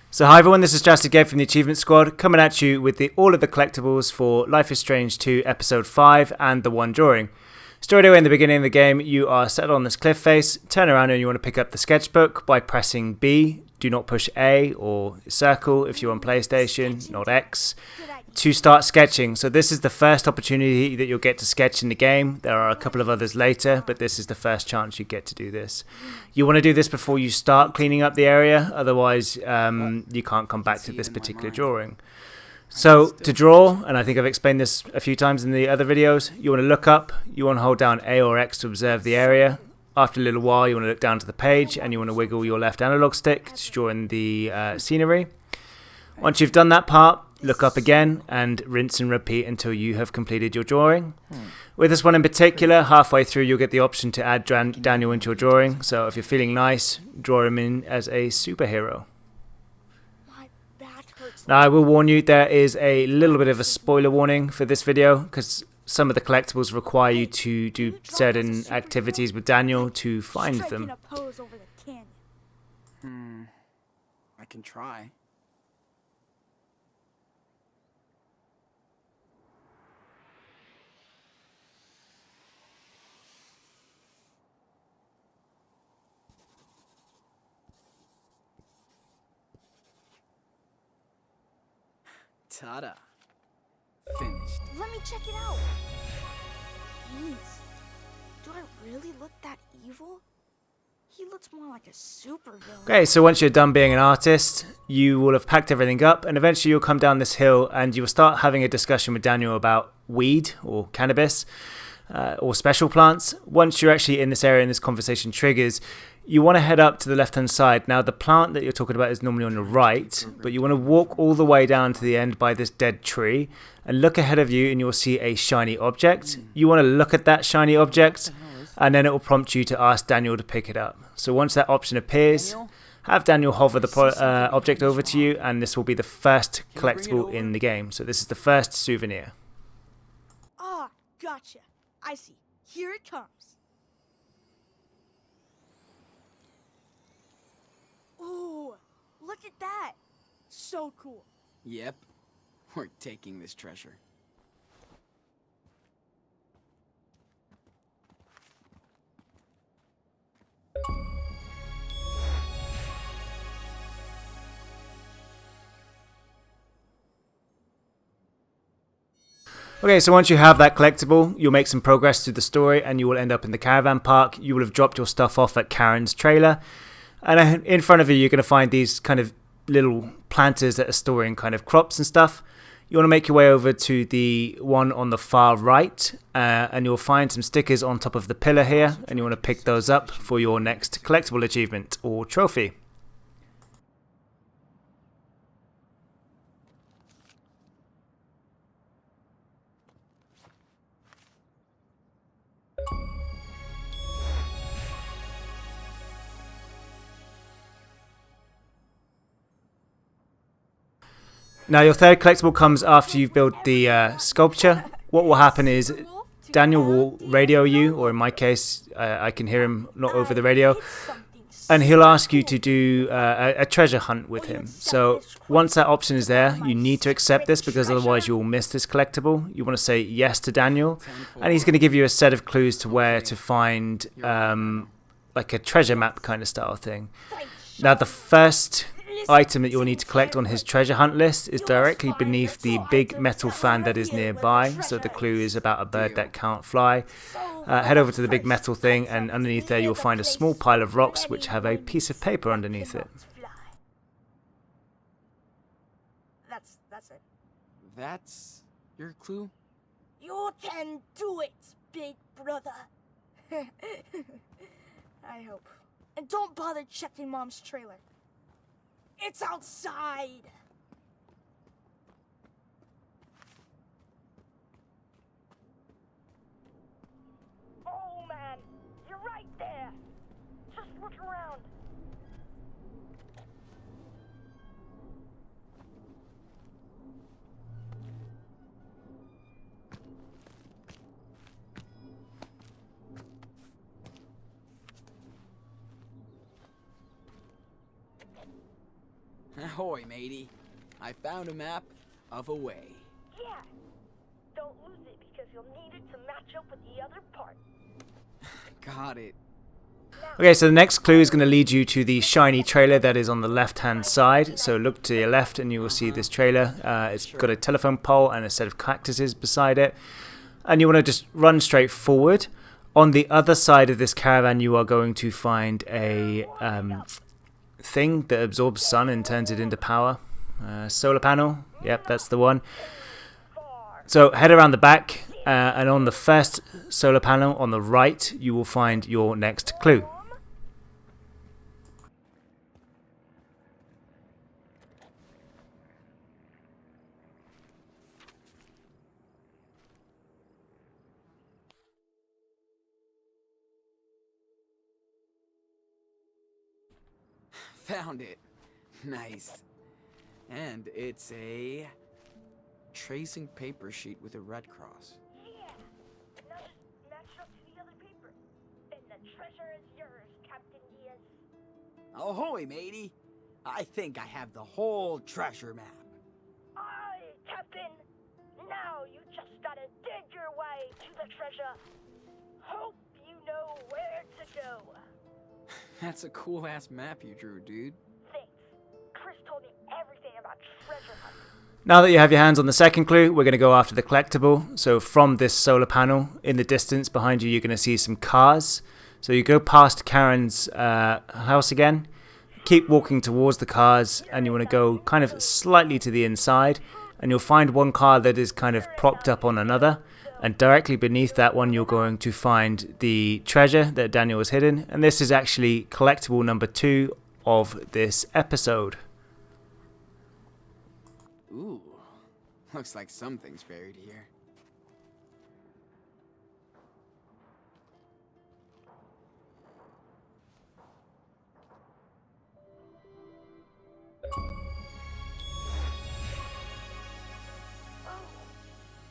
So hi everyone, this is Drastic Ed from the Achievement Squad, coming at you with all of the collectibles for Life is Strange 2 Episode 5 and the one drawing. Straight away in the beginning of the game, you are set on this cliff face, turn around and you want to pick up the sketchbook by pressing B. Do not push A or circle if you're on PlayStation, not X, to start sketching. So this is the first opportunity that you'll get to sketch in the game. There are a couple of others later, but this is the first chance you get to do this. You want to do this before you start cleaning up the area, otherwise you can't come back to this particular drawing. So to draw, and I think I've explained this a few times in the other videos, you want to look up, you want to hold down A or X to observe the area. After a little while, you want to look down to the page and you want to wiggle your left analog stick to draw in the scenery. Once you've done that part, look up again and rinse and repeat until you have completed your drawing. With this one in particular, halfway through you'll get the option to add Daniel into your drawing. So if you're feeling nice, draw him in as a superhero. Now I will warn you, there is a little bit of a spoiler warning for this video because some of the collectibles require you to do certain activities with Daniel to find them. I can try. Ta-da. Finished. Let me check it out. Jeez. Do I really look that evil? He looks more like a supervillain. Okay, so once you're done being an artist, you will have packed everything up and eventually you'll come down this hill and you will start having a discussion with Daniel about weed or cannabis or special plants. Once you're actually in this area and this conversation triggers, you want to head up to the left-hand side. Now, the plant that you're talking about is normally on the right, but you want to walk all the way down to the end by this dead tree and look ahead of you and you'll see a shiny object. You want to look at that shiny object and then it will prompt you to ask Daniel to pick it up. So once that option appears, have Daniel hover the object over to you and this will be the first collectible in the game. So this is the first souvenir. Ah, gotcha. I see. Here it comes. Ooh, look at that. So cool. Yep. We're taking this treasure. Okay, so once you have that collectible, you'll make some progress through the story and you will end up in the caravan park. You will have dropped your stuff off at Karen's trailer. And in front of you, you're going to find these kind of little planters that are storing kind of crops and stuff. You want to make your way over to the one on the far right and you'll find some stickers on top of the pillar here. And you want to pick those up for your next collectible achievement or trophy. Now your third collectible comes after you've built the sculpture. What will happen is Daniel will radio you, or in my case I can hear him not over the radio, and he'll ask you to do a treasure hunt with him. So once that option is there, you need to accept this because otherwise you will miss this collectible. You want to say yes to Daniel and he's going to give you a set of clues to where to find like a treasure map kind of style thing. Now the first item that you'll need to collect on his treasure hunt list is directly beneath the big metal fan that is nearby. So the clue is about a bird that can't fly. Head over to the big metal thing and underneath there you'll find a small pile of rocks which have a piece of paper underneath it. That's it. That's your clue? You can do it, big brother. I hope. And don't bother checking Mom's trailer. It's outside! Oh man, you're right there! Just look around. Ahoy, matey. I found a map of a way. Yeah. Don't lose it because you'll need it to match up with the other part. Got it. Okay, so the next clue is going to lead you to the shiny trailer that is on the left-hand side. So look to your left and you will see this trailer. It's got a telephone pole and a set of cactuses beside it. And you want to just run straight forward. On the other side of this caravan, you are going to find a thing that absorbs sun and turns it into power. Solar panel. Yep, that's the one. So head around the back. And on the first solar panel on the right, you will find your next clue. Found it. Nice. And it's a tracing paper sheet with a red cross. Yeah. Now just match up to the other paper. And the treasure is yours, Captain Diaz. Ahoy, matey. I think I have the whole treasure map. Aye, Captain. Now you just gotta dig your way to the treasure. Hope you know where to go. That's a cool-ass map you drew, dude. Thanks. Chris told me everything about treasure hunting. Now that you have your hands on the second clue, we're going to go after the collectible. So from this solar panel, in the distance behind you, you're going to see some cars. So you go past Karen's house again, keep walking towards the cars, and you want to go kind of slightly to the inside, and you'll find one car that is kind of propped up on another. And directly beneath that one, you're going to find the treasure that Daniel has hidden. And this is actually collectible number 2 of this episode. Ooh, looks like something's buried here.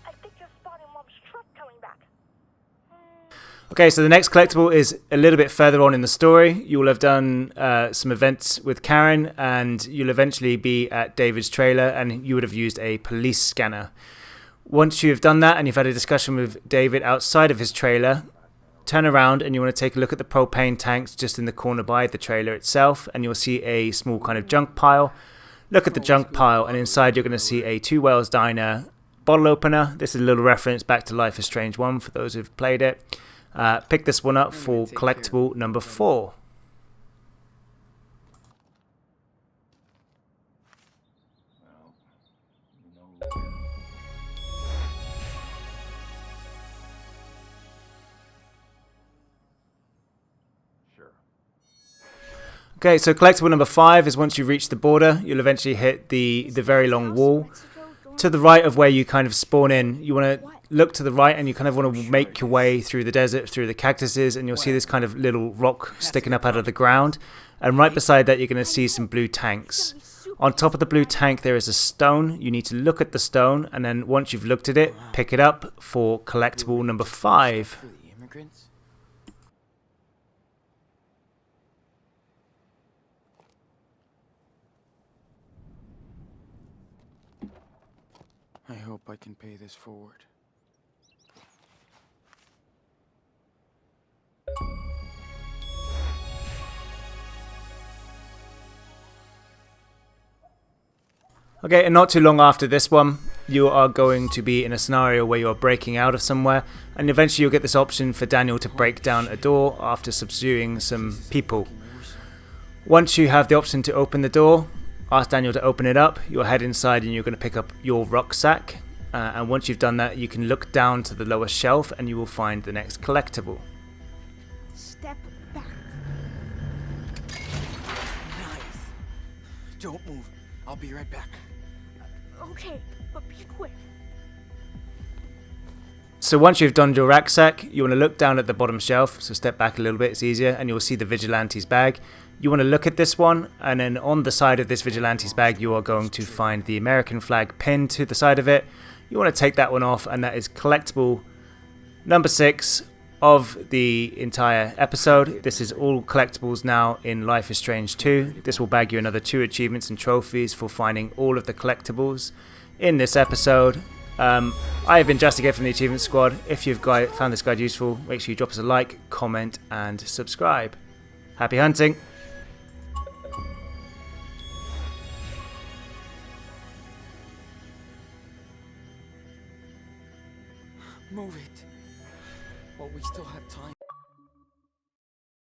I think you're spotting Mom's truck coming back. Okay, so the next collectible is a little bit further on in the story. You will have done some events with Karen, and you'll eventually be at David's trailer, and you would have used a police scanner. Once you've done that and you've had a discussion with David outside of his trailer, turn around and you want to take a look at the propane tanks just in the corner by the trailer itself, and you'll see a small kind of junk pile. Look at the junk pile, and inside you're going to see a Two Whales Diner bottle opener. This is a little reference back to Life is Strange 1 for those who've played it. Pick this one up for collectible number 4. Okay, so collectible number 5 is once you reach the border, you'll eventually hit the very long wall. To the right of where you kind of spawn in, you want to look to the right and you kind of want to make your way through the desert, through the cactuses, and you'll see this kind of little rock sticking up out of the ground. And right beside that, you're going to see some blue tanks. On top of the blue tank, there is a stone. You need to look at the stone, and then once you've looked at it, pick it up for collectible number 5. For the immigrants? I hope I can pay this forward. Okay, and not too long after this one, you are going to be in a scenario where you are breaking out of somewhere, and eventually you'll get this option for Daniel to break down a door after subduing some people. Once you have the option to open the door, ask Daniel to open it up. You'll head inside and you're going to pick up your rucksack, and once you've done that, you can look down to the lower shelf and you will find the next collectible. Step back. Nice. Don't move. I'll be right back. Okay, but be quick. So once you've donned your rucksack, you want to look down at the bottom shelf, so step back a little bit, it's easier, and you'll see the Vigilante's bag. You want to look at this one, and then on the side of this Vigilante's bag, you are going to find the American flag pinned to the side of it. You want to take that one off, and that is collectible number 6 of the entire episode. This is all collectibles now in Life is Strange 2. This will bag you another 2 achievements and trophies for finding all of the collectibles in this episode. I have been Drastic Ed from the Achievement Squad. If you've found this guide useful, make sure you drop us a like, comment and subscribe. Happy hunting! Move it. While we still have time.